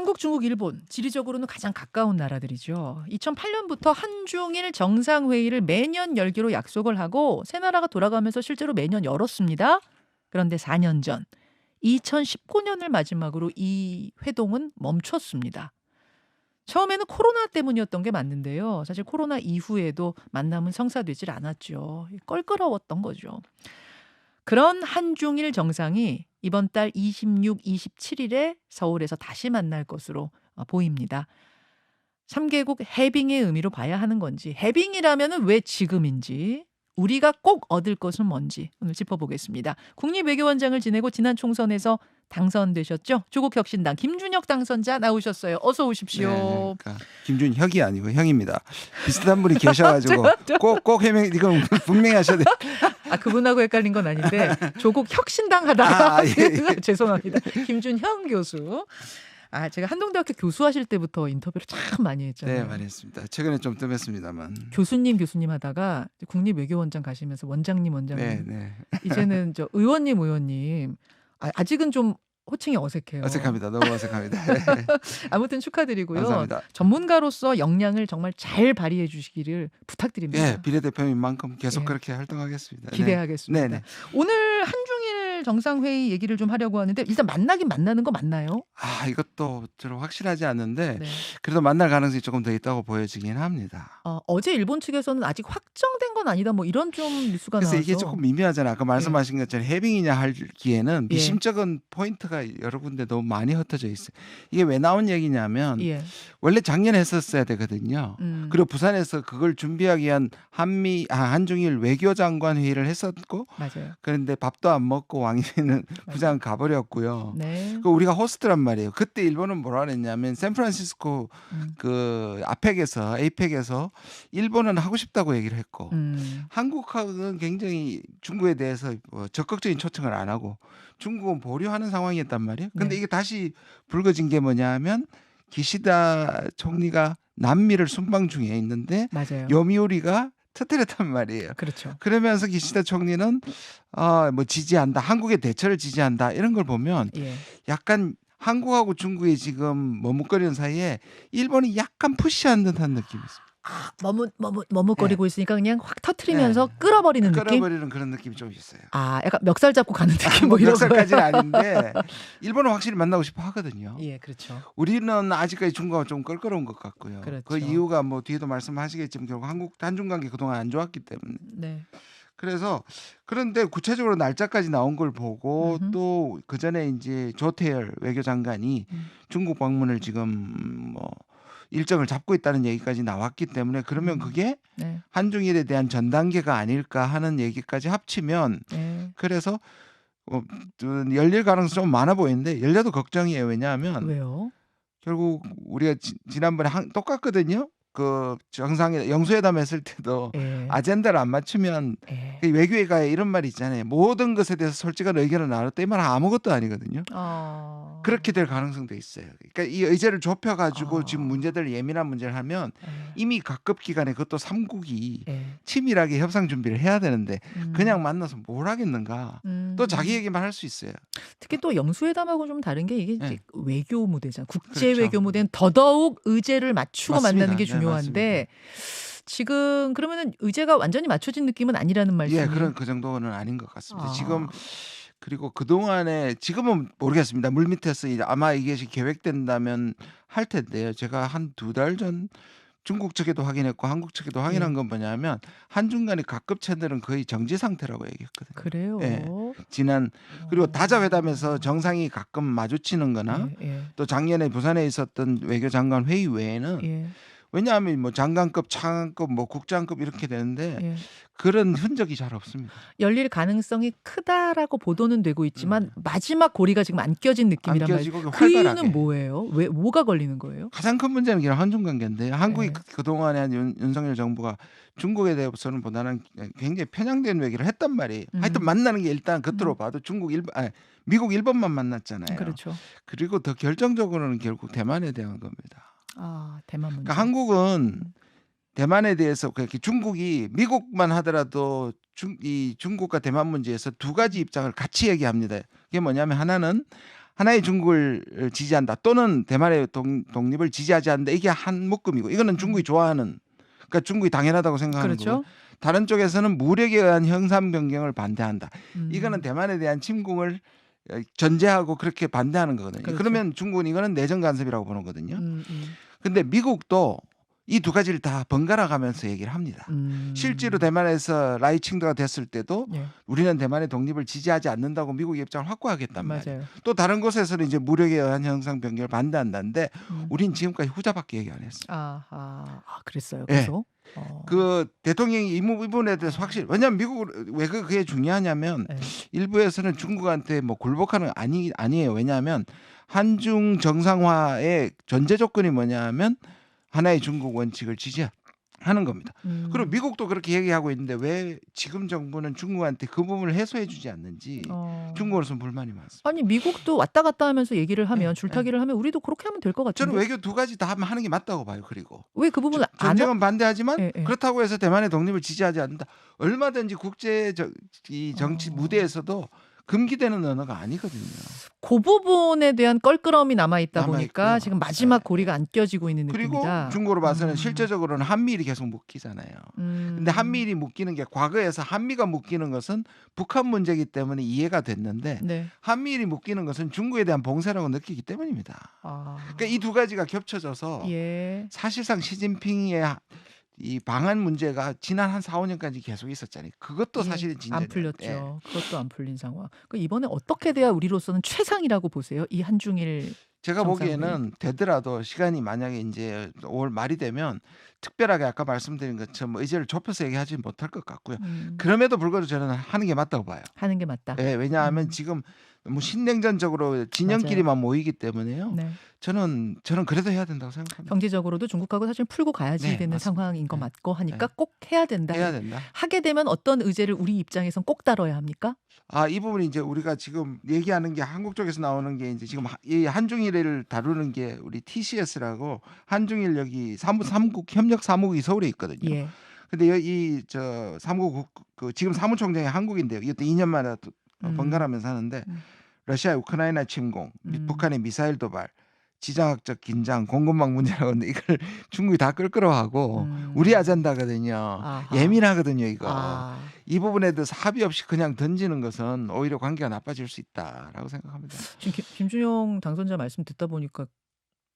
한국, 중국, 일본 지리적으로는 가장 가까운 나라들이죠. 2008년부터 한중일 정상회의를 매년 열기로 약속을 하고 세 나라가 돌아가면서 실제로 매년 열었습니다. 그런데 4년 전 2019년을 마지막으로 이 회동은 멈췄습니다. 처음에는 코로나 때문이었던 게 맞는데요. 사실 코로나 이후에도 만남은 성사되질 않았죠. 껄끄러웠던 거죠. 그런 한중일 정상이 이번 달 26, 27일에 서울에서 다시 만날 것으로 보입니다. 3개국 해빙의 의미로 봐야 하는 건지, 해빙이라면 왜 지금인지, 우리가 꼭 얻을 것은 뭔지 오늘 짚어보겠습니다. 국립외교원장을 지내고 지난 총선에서 당선되셨죠? 조국혁신당 김준혁 당선자 나오셨어요. 어서 오십시오. 네, 그러니까 김준혁이 아니고 형입니다. 비슷한 분이 계셔가지고 꼭 해명 이건 분명히 하셔야 돼요. 그분하고 헷갈린 건 아닌데 조국 혁신당 하다가 예. 죄송합니다. 김준형 교수. 제가 한동대학교 교수하실 때부터 인터뷰를 참 많이 했잖아요. 네, 많이 했습니다. 최근에 좀 뜸했습니다만. 교수님 하다가 국립외교원장 가시면서 원장님. 네. 이제는 저 의원님. 아직은 좀 호칭이 어색해요. 어색합니다. 너무 어색합니다. 네. 아무튼 축하드리고요. 감사합니다. 전문가로서 역량을 정말 잘 발휘해 주시기를 부탁드립니다. 예, 비례대표인 만큼 계속 예. 그렇게 활동하겠습니다. 기대하겠습니다. 네. 오늘 한중일 정상회의 얘기를 좀 하려고 하는데 일단 만나긴 만나는 거 맞나요? 이것도 저는 확실하지 않는데 네. 그래도 만날 가능성이 조금 더 있다고 보여지긴 합니다. 어제 일본 측에서는 아직 확정된 건 아니다 뭐 이런 좀 뉴스가 그래서 나와서 이게 조금 미묘하잖아요. 아까 말씀하신 것처럼 해빙이냐 하기에는 예. 미심쩍은 포인트가 여러 군데 너무 많이 흩어져 있어요. 이게 왜 나온 얘기냐면 예. 원래 작년에 했었어야 되거든요. 그리고 부산에서 그걸 준비하기 위한 한중일 외교장관 회의를 했었고 맞아요. 그런데 밥도 안 먹고 왕이는 부산 가버렸고요. 네. 그 우리가 호스트란 말이에요. 그때 일본은 뭐라 그랬냐면 샌프란시스코 그 에이펙에서 일본은 하고 싶다고 얘기를 했고 한국은 굉장히 중국에 대해서 적극적인 초청을 안 하고 중국은 보류하는 상황이었단 말이에요. 근데 네. 이게 다시 불거진 게 뭐냐면 기시다 총리가 남미를 순방 중에 있는데 맞아요. 요미우리가 터뜨렸단 말이에요. 그렇죠. 그러면서 기시다 총리는 뭐 지지한다, 한국의 대처를 지지한다 이런 걸 보면 예. 약간 한국하고 중국이 지금 머뭇거리는 사이에 일본이 약간 푸시한 듯한 느낌이 있습니다. 머뭇거리고 있으니까 그냥 확 터트리면서 끌어버리는 느낌? 끌어버리는 그런 느낌이 좀 있어요. 약간 멱살 잡고 가는 느낌 뭐 이런 멱살까지는 아닌데 일본은 확실히 만나고 싶어 하거든요. 예, 그렇죠. 우리는 아직까지 중국하고 좀 껄끄러운 것 같고요. 그렇죠. 그 이유가 뭐 뒤에도 말씀하시겠지만 결국 한중 관계 그동안 안 좋았기 때문에. 네. 그래서 그런데 구체적으로 날짜까지 나온 걸 보고 또 그 전에 이제 조태열 외교장관이 중국 방문을 지금 뭐 일정을 잡고 있다는 얘기까지 나왔기 때문에 그러면 그게 네. 한중일에 대한 전 단계가 아닐까 하는 얘기까지 합치면 네. 그래서 열릴 가능성이 좀 많아 보이는데 열려도 걱정이에요. 왜냐하면 왜요? 결국 우리가 지난번에 똑같거든요. 그 정상회 영수회담 했을 때도 예. 아젠다를 안 맞추면 예. 그 외교회가에 이런 말이 있잖아요. 모든 것에 대해서 솔직한 의견을 나눴다. 이 말은 아무것도 아니거든요. 그렇게 될 가능성도 있어요. 그러니까 이 의제를 좁혀가지고 지금 문제들 예민한 문제를 하면 이미 각급 기관에 그것도 3국이 치밀하게 협상 준비를 해야 되는데 그냥 만나서 뭘 하겠는가. 또 자기 얘기만 할 수 있어요. 특히 또 영수회담하고 좀 다른 게 이게 네. 외교 무대잖아요. 국제 그렇죠. 외교 무대는 더더욱 의제를 맞추고 맞습니다. 만나는 게 네, 중요한데 지금 그러면은 의제가 완전히 맞춰진 느낌은 아니라는 말씀이에요? 예, 그 정도는 아닌 것 같습니다. 아. 지금 그리고 그동안에 지금은 모르겠습니다. 물밑에서 아마 이게 계획된다면 할 텐데요. 제가 한 2달 전 중국 측에도 확인했고 한국 측에도 확인한 건 뭐냐면 한중 간의 각급 채널은 거의 정지 상태라고 얘기했거든요. 그래요? 예. 그리고 다자회담에서 정상이 가끔 마주치는 거나 또 작년에 부산에 있었던 외교장관 회의 외에는 왜냐하면 뭐 장관급, 차관급, 뭐 국장급 이렇게 되는데 그런 흔적이 잘 없습니다. 열릴 가능성이 크다라고 보도는 되고 있지만 마지막 고리가 지금 안 껴진 느낌이란 말이에요. 그 이유는 뭐예요? 왜 뭐가 걸리는 거예요? 가장 큰 문제는 그냥 한중 관계인데요. 한국이 네. 그동안에 한 윤석열 정부가 중국에 대해서는 보다는 굉장히 편향된 외교를 했단 말이에요. 하여튼 만나는 게 일단 겉으로 봐도 미국, 일본만 만났잖아요. 그렇죠. 그리고 더 결정적으로는 결국 대만에 대한 겁니다. 대만 문제. 그러니까 한국은 대만에 대해서 그렇게 중국이 미국만 하더라도 이 중국과 대만 문제에서 두 가지 입장을 같이 얘기합니다. 그게 뭐냐면 하나는 하나의 중국을 지지한다 또는 대만의 독립을 지지하지 않는다. 이게 한 묶음이고 이거는 중국이 좋아하는 그러니까 중국이 당연하다고 생각하는 그렇죠. 거고 다른 쪽에서는 무력에 의한 형상 변경을 반대한다. 이거는 대만에 대한 침공을 전제하고 그렇게 반대하는 거거든요. 그렇죠. 그러면 중국은 이거는 내정 간섭이라고 보는 거거든요. 근데 미국도 이 두 가지를 다 번갈아 가면서 얘기를 합니다. 실제로 대만에서 라이칭드가 됐을 때도 예. 우리는 대만의 독립을 지지하지 않는다고 미국의 입장을 확고하겠단 말이에요. 맞아요. 또 다른 곳에서는 이제 무력에 의한 형상 변경을 반대한다는데 우린 지금까지 후자밖에 얘기 안 했어요. 아, 그랬어요. 예. 계속. 그 대통령이 이 부분에 대해서 확실히 왜냐하면 미국은 왜 그게 중요하냐면 예. 일부에서는 중국한테 뭐 굴복하는 거 아니에요. 왜냐하면 한중 정상화의 전제 조건이 뭐냐면 하나의 중국 원칙을 지지하는 겁니다. 그리고 미국도 그렇게 얘기하고 있는데 왜 지금 정부는 중국한테 그 부분을 해소해 주지 않는지 중국으로서는 불만이 많습니다. 아니 미국도 왔다 갔다 하면서 얘기를 하면 줄타기를 하면 우리도 그렇게 하면 될 것 같은데. 저는 외교 두 가지 다 하는 게 맞다고 봐요. 그리고 왜 그 부분을 전쟁은 반대하지만 예. 그렇다고 해서 대만의 독립을 지지하지 않는다. 얼마든지 국제 이 정치 무대에서도 금기되는 언어가 아니거든요. 그 부분에 대한 껄끄러움이 남아있다 보니까 남아있고요. 지금 마지막 고리가 안 껴지고 있는 그리고 느낌이다. 중국으로 봐서는 실제적으로는 한미일이 계속 묶이잖아요. 근데 한미일이 묶이는 게 과거에서 한미가 묶이는 것은 북한 문제이기 때문에 이해가 됐는데 네. 한미일이 묶이는 것은 중국에 대한 봉쇄라고 느끼기 때문입니다. 그러니까 이 두 가지가 겹쳐져서 예. 사실상 시진핑의 이 방한 문제가 지난 한 4, 5년까지 계속 있었잖아요. 그것도 사실은 진전이 안 풀렸죠. 그것도 안 풀린 상황. 그 이번에 어떻게 돼야 우리로서는 최상이라고 보세요? 이 한중일 제가 정상회의. 보기에는 되더라도 시간이 만약에 이제 5월 말이 되면 특별하게 아까 말씀드린 것처럼 의제를 좁혀서 얘기하지 못할 것 같고요. 그럼에도 불구하고 저는 하는 게 맞다고 봐요. 하는 게 맞다. 예, 왜냐하면 지금 뭐 신냉전적으로 진영끼리만 모이기 때문에요. 네. 저는 그래도 해야 된다고 생각합니다. 경제적으로도 중국하고 사실 풀고 가야지 네, 되는 맞습니다. 상황인 거 네. 맞고 하니까 꼭 해야 된다. 해야 된다. 하게 되면 어떤 의제를 우리 입장에선 꼭 다뤄야 합니까? 이 부분이 이제 우리가 지금 얘기하는 게 한국 쪽에서 나오는 게 이제 지금 이 한중일을 다루는 게 우리 TCS라고 한중일 여기 삼국 협력 사무국이 서울에 있거든요. 예. 근데 이저 사무국 그 지금 사무총장이 한국인데요. 이것도 2년 만에 번갈아면서 하는데 러시아 우크라이나 침공, 북한의 미사일 도발, 지정학적 긴장, 공급망 문제라고 하는데 이걸 중국이 다 끌끌어하고 우리 아젠다거든요. 아하. 예민하거든요, 이거. 이 부분에 대해서 합의 없이 그냥 던지는 것은 오히려 관계가 나빠질 수 있다라고 생각합니다. 지금 김준영 당선자 말씀 듣다 보니까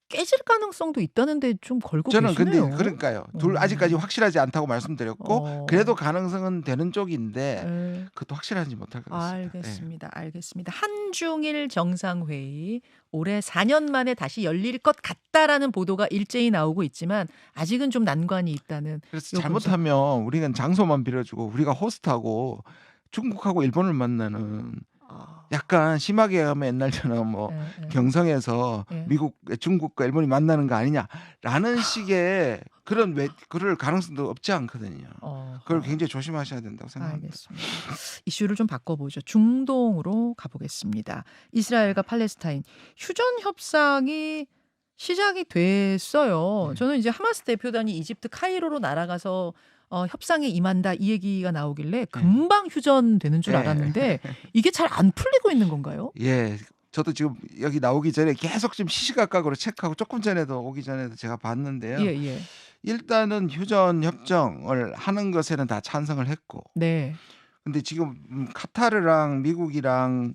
깨질 가능성도 있다는데 좀 걸고 저는 계시네요. 근데 그러니까요. 아직까지 확실하지 않다고 말씀드렸고 그래도 가능성은 되는 쪽인데 그것도 확실하지 못할 것 같습니다. 알겠습니다. 한중일 정상회의 올해 4년 만에 다시 열릴 것 같다라는 보도가 일제히 나오고 있지만 아직은 좀 난관이 있다는. 그래서 잘못하면 우리는 장소만 빌어주고 우리가 호스트하고 중국하고 일본을 만나는 약간 심하게 하면 옛날처럼 뭐 경성에서 미국, 중국과 일본이 만나는 거 아니냐라는 식의 그럴 가능성도 없지 않거든요. 그걸 굉장히 조심하셔야 된다고 생각합니다. 알겠습니다. 이슈를 좀 바꿔보죠. 중동으로 가보겠습니다. 이스라엘과 팔레스타인 휴전 협상이 시작이 됐어요. 저는 이제 하마스 대표단이 이집트 카이로로 날아가서 협상에 임한다 이 얘기가 나오길래 금방 휴전되는 줄 알았는데 이게 잘 안 풀리고 있는 건가요? 예. 저도 지금 여기 나오기 전에 계속 좀 시시각각으로 체크하고 조금 전에도 오기 전에도 제가 봤는데요. 예. 일단은 휴전 협정을 하는 것에는 다 찬성을 했고. 네. 근데 지금 카타르랑 미국이랑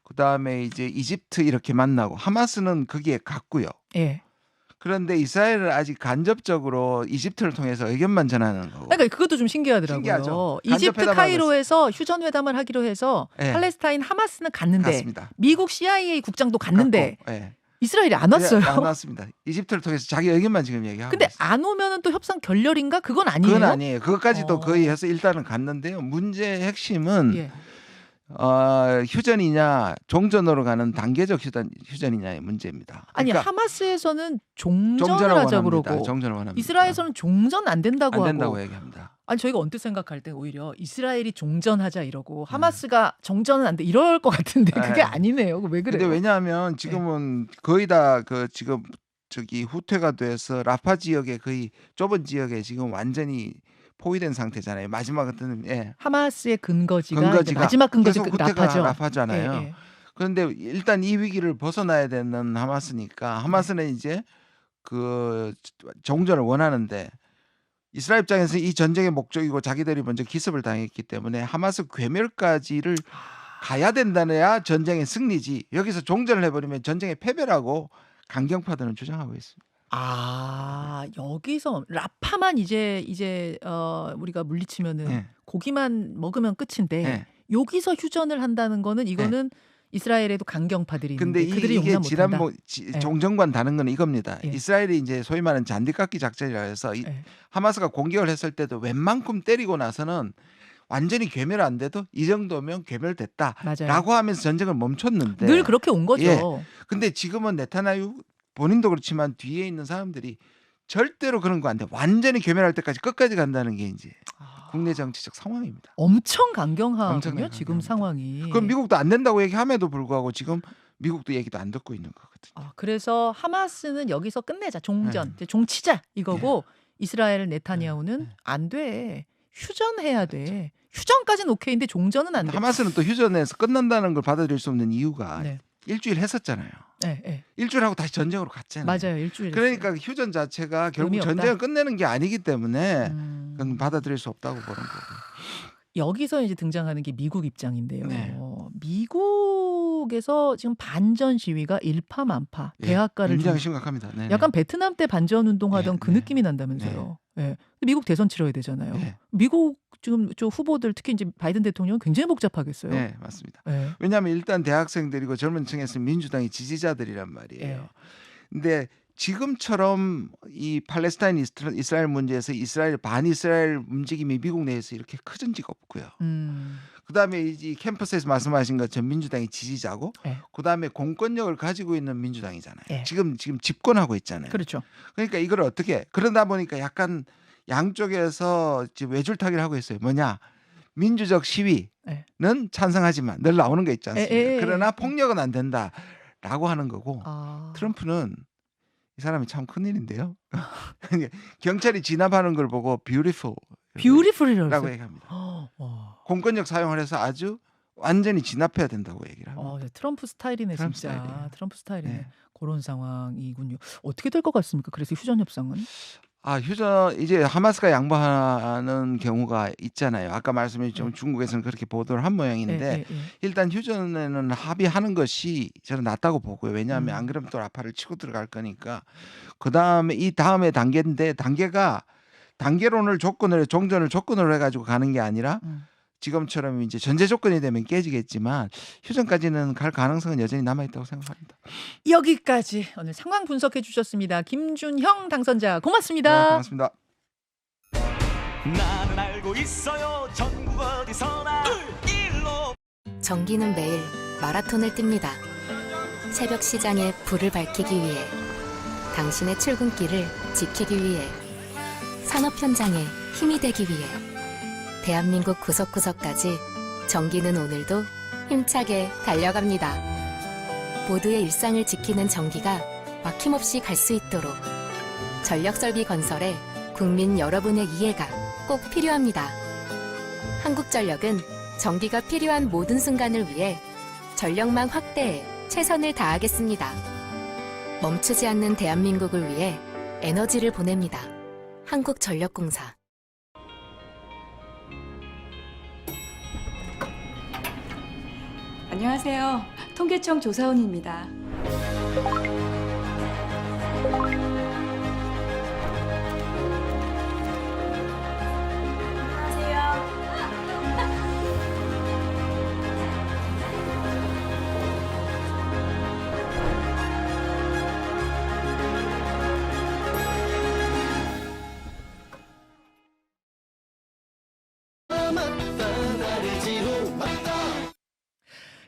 그다음에 이제 이집트 이렇게 만나고 하마스는 거기에 갔고요. 예. 그런데 이스라엘은 아직 간접적으로 이집트를 통해서 의견만 전하는 거고. 그러니까 그것도 좀 신기하더라고요. 신기하죠. 이집트 카이로에서 휴전 회담을 하기로 해서 팔레스타인 하마스는 갔는데 갔습니다. 미국 CIA 국장도 갔는데 갔고, 이스라엘이 안 왔어요. 안 왔습니다. 이집트를 통해서 자기 의견만 지금 얘기하고 근데 있어요. 안 오면은 또 협상 결렬인가? 그건 아니에요. 그건 아니에요. 그것까지도 거의 해서 일단은 갔는데요. 문제의 핵심은 휴전이냐 종전으로 가는 단계적 휴전이냐의 문제입니다. 아니 그러니까 하마스에서는 종전을 하자 그러고 종전을 원합니다. 이스라엘에서는 종전 안 된다고 안 된다고 하고. 얘기합니다. 아니 저희가 언뜻 생각할 때 오히려 이스라엘이 종전하자 이러고 하마스가 정전은 안 돼 이럴 것 같은데 그게 아니네요. 왜 그래요? 근데 왜냐하면 지금은 거의 다 그 지금 저기 후퇴가 돼서 라파 지역의 거의 좁은 지역에 지금 완전히 포위된 상태잖아요. 마지막 같은 하마스의 근거지가 마지막 근거지가 후퇴가 라파죠. 라파잖아요. 그런데 일단 이 위기를 벗어나야 되는 하마스니까 하마스는 이제 그 종전을 원하는데 이스라엘 입장에서 이 전쟁의 목적이고 자기들이 먼저 기습을 당했기 때문에 하마스 괴멸까지를 가야 된다야 전쟁의 승리지 여기서 종전을 해버리면 전쟁의 패배라고 강경파들은 주장하고 있습니다. 여기서 라파만 이제 우리가 물리치면은 네. 고기만 먹으면 끝인데 네. 여기서 휴전을 한다는 거는 이거는 이스라엘에도 강경파들이 근데 있는데 그들이 이게 용납 지난 못한다. 종전과는 다른 건 이겁니다. 예. 이스라엘이 이제 소위 말하는 잔디깎기 작전이라 해서 예. 하마스가 공격을 했을 때도 웬만큼 때리고 나서는 완전히 괴멸 안 돼도 이 정도면 괴멸됐다라고 맞아요. 하면서 전쟁을 멈췄는데 늘 그렇게 온 거죠. 예. 근데 지금은 네타냐후 본인도 그렇지만 뒤에 있는 사람들이 절대로 그런 거 안 돼. 완전히 괴멸할 때까지 끝까지 간다는 게 이제 국내 정치적 상황입니다. 엄청 강경하군요. 엄청나게 지금 강경합니다. 상황이. 그럼 미국도 안 된다고 얘기함에도 불구하고 지금 미국도 얘기도 안 듣고 있는 거거든요. 그래서 하마스는 여기서 끝내자. 종전. 이제 종치자 이거고 이스라엘 네타냐후는 안 돼. 휴전해야 돼. 휴전까지는 오케이인데 종전은 안 돼. 하마스는 또 휴전에서 끝난다는 걸 받아들일 수 없는 이유가 네. 일주일 했었잖아요. 네. 일주일 하고 다시 전쟁으로 갔잖아요. 맞아요. 일주일. 그러니까 휴전 자체가 결국 의미 없다. 전쟁을 끝내는 게 아니기 때문에 그건 음. 받아들일 수 없다고 보는 거고. 여기서 이제 등장하는 게 미국 입장인데요. 네. 미국에서 지금 반전 시위가 일파만파. 예, 대학가를 굉장히 심각합니다. 네. 약간 베트남 때 반전 운동하던 네, 그 네. 느낌이 난다면서요. 예. 미국 대선 치러야 되잖아요. 네. 미국 지금 저 후보들 특히 이제 바이든 대통령은 굉장히 복잡하겠어요. 네, 맞습니다. 예. 왜냐하면 일단 대학생들이고 젊은 층에서 민주당의 지지자들이란 말이에요. 예. 근데 지금처럼 이 팔레스타인 이스라엘 문제에서 이스라엘 반이스라엘 움직임이 미국 내에서 이렇게 커진 적이 없고요. 그다음에 이 캠퍼스에서 말씀하신 것처럼 민주당의 지지자고 예. 그다음에 공권력을 가지고 있는 민주당이잖아요. 예. 지금 집권하고 있잖아요. 그렇죠. 그러니까 이걸 어떻게 그러다 보니까 약간 양쪽에서 지금 외줄타기를 하고 있어요. 뭐냐? 민주적 시위는 예. 찬성하지만 늘 나오는 게 있지 않습니까? 예. 그러나 폭력은 안 된다라고 하는 거고 아. 트럼프는 이 사람이 참 큰일인데요. 경찰이 진압하는 걸 보고 뷰티풀이라고 라고 했어요. 얘기합니다. 와. 공권력 사용을 해서 아주 완전히 진압해야 된다고 얘기를 합니다. 네, 트럼프 스타일이네 트럼프 진짜. 스타일이에요. 트럼프 스타일이네. 네. 그런 상황이군요. 어떻게 될 것 같습니까? 그래서 휴전 협상은? 휴전 이제 하마스가 양보하는 경우가 있잖아요. 아까 말씀드렸지만 중국에서는 그렇게 보도를 한 모양인데 일단 휴전에는 합의하는 것이 저는 낫다고 보고요. 왜냐하면 안 그러면 또 라파를 치고 들어갈 거니까. 그다음에 이 다음에 단계인데 단계론을 종전을 조건으로 해가지고 가는 게 아니라 지금처럼 이제 전제 조건이 되면 깨지겠지만 휴전까지는 갈 가능성은 여전히 남아 있다고 생각합니다. 여기까지 오늘 상황 분석해 주셨습니다. 김준형 당선자 고맙습니다. 네, 고맙습니다. 나는 알고 있어요. 전국 어디서나 일로 정기는 매일 마라톤을 뜁니다. 새벽 시장에 불을 밝히기 위해, 당신의 출근길을 지키기 위해, 산업 현장에 힘이 되기 위해, 대한민국 구석구석까지 정기는 오늘도 힘차게 달려갑니다. 모두의 일상을 지키는 정기가 막힘없이 갈 수 있도록 전력설비 건설에 국민 여러분의 이해가 꼭 필요합니다. 한국전력은 정기가 필요한 모든 순간을 위해 전력망 확대에 최선을 다하겠습니다. 멈추지 않는 대한민국을 위해 에너지를 보냅니다. 한국전력공사. 안녕하세요. 통계청 조사원입니다.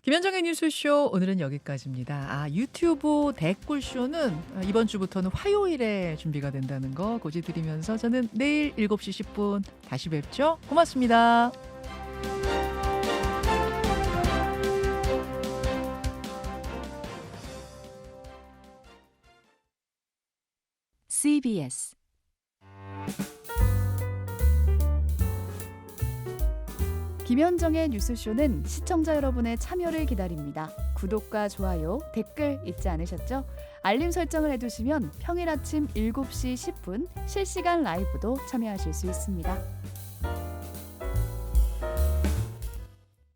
김현정의 뉴스쇼 오늘은 여기까지입니다. 유튜브 댓글쇼는 이번 주부터는 화요일에 준비가 된다는 거 고지드리면서 저는 내일 7시 10분 다시 뵙죠. 고맙습니다. CBS 김현정의 뉴스쇼는 시청자 여러분의 참여를 기다립니다. 구독과 좋아요, 댓글 잊지 않으셨죠? 알림 설정을 해두시면 평일 아침 7시 10분 실시간 라이브도 참여하실 수 있습니다.